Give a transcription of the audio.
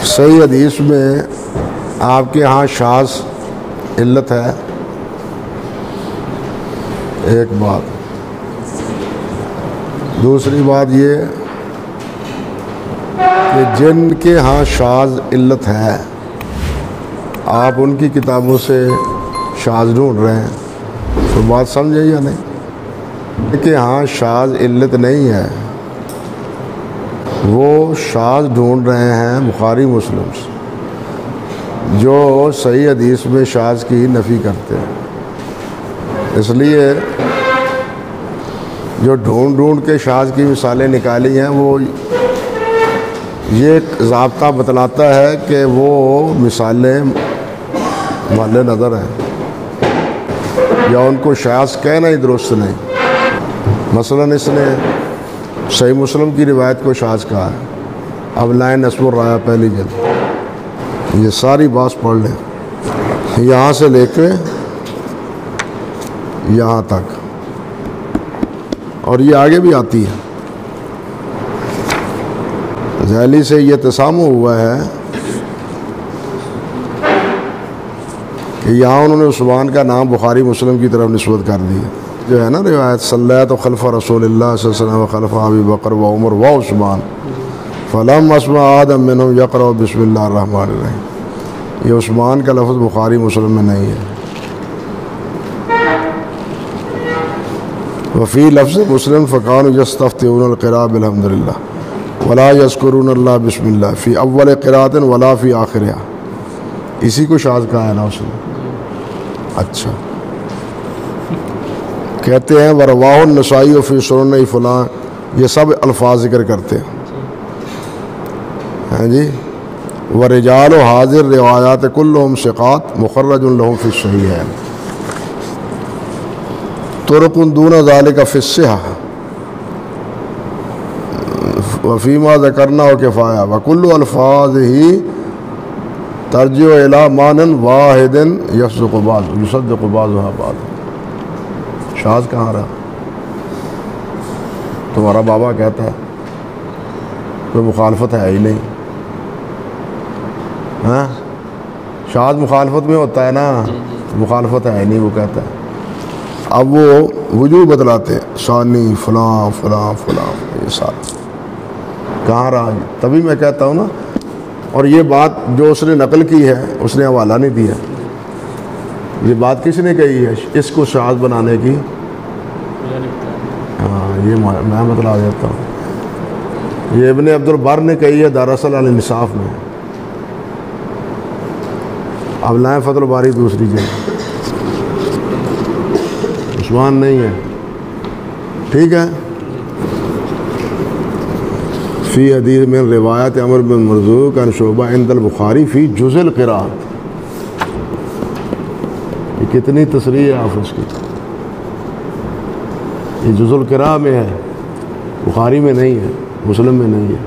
صحیح حدیث میں آپ کے ہاں شاذ علت ہے، ایک بات۔ دوسری بات یہ کہ جن کے ہاں شاذ علت ہے آپ ان کی کتابوں سے شاذ ڈھونڈ رہے ہیں، تو بات سمجھے یا نہیں؟ جن کے ہاں شاذ علت نہیں ہے وہ شاذ ڈھونڈ رہے ہیں بخاری مسلم سے، جو صحیح حدیث میں شاذ کی نفی کرتے ہیں۔ اس لیے جو ڈھونڈ کے شاذ کی مثالیں نکالی ہیں وہ یہ ایک ضابطہ بتلاتا ہے کہ وہ مثالیں مد نظر ہیں یا ان کو شاذ کہنا ہی درست نہیں۔ مثلاً اس نے صحیح مسلم کی روایت کو شاذ کہا ہے۔ اب لائن نصب الرایا پہلی جلد، یہ ساری بات پڑھ لیں یہاں سے لے کے یہاں تک، اور یہ آگے بھی آتی ہے۔ ذیلی سے یہ تسامح ہوا ہے کہ یہاں انہوں نے عثمان کا نام بخاری مسلم کی طرف نسبت کر دی، جو ہے نا روایت صلیت خلف رسول اللہ صلی اللہ علیہ وسلم وخلف ابی بکر و عمر و عثمان فلم اسمع آدم منہم یقرأ بسم اللہ الرحمن الرحیم۔ یہ عثمان کا لفظ بخاری مسلم میں نہیں ہے۔ وفی لفظ مسلم فکانوا یستفتحون القراءۃ بالحمد للہ ولا یذکرون اللہ بسم اللہ فی اول قراءۃ ولا فی آخرہا۔ اسی کو شاذ کہا ہے نا اس نے۔ اچھا، کہتے ہیں ورواہ النسائی فی سنن فلاں، یہ سب الفاظ ذکر کرتے ہیں، ہاں جی۔ ورجال و حاضر روایات کلہم ثقات مخرج لہم فی الصحیحین طرق دون ذلک فی الصحہ وفیما ذکرنا و کفایہ وکل الفاظ ہی ترجع الی معنی واحد یصدق بعضها بعض۔ شاذ کہاں رہا؟ تمہارا بابا کہتا ہے، کوئی مخالفت ہے ہی نہیں، ہاں؟ شاذ مخالفت میں ہوتا ہے نا، مخالفت ہے ہی نہیں، وہ کہتا ہے۔ اب وہ وجوہ بدلاتے ہیں، ثانی فلاں فلاں فلاں، یہ سارا کہاں رہا؟ تبھی میں کہتا ہوں نا، اور یہ بات جو اس نے نقل کی ہے اس نے حوالہ نہیں دیا، یہ بات کس نے کہی ہے اس کو شاذ بنانے کی؟ ہاں، یہ میں بتلا دیتا ہوں، یہ ابن عبد البر نے کہی ہے دراصل الانصاف میں۔ اب لائیں فتح الباری دوسری جگہ، عثمان نہیں ہے، ٹھیک ہے۔ فی حدیث من روایت عمر بن مرزوق عن شعبہ عند البخاری فی جزء القراءۃ۔ یہ کتنی تصریح ہے حافظ کی، یہ جزء القراء میں ہے، بخاری میں نہیں ہے، مسلم میں نہیں ہے۔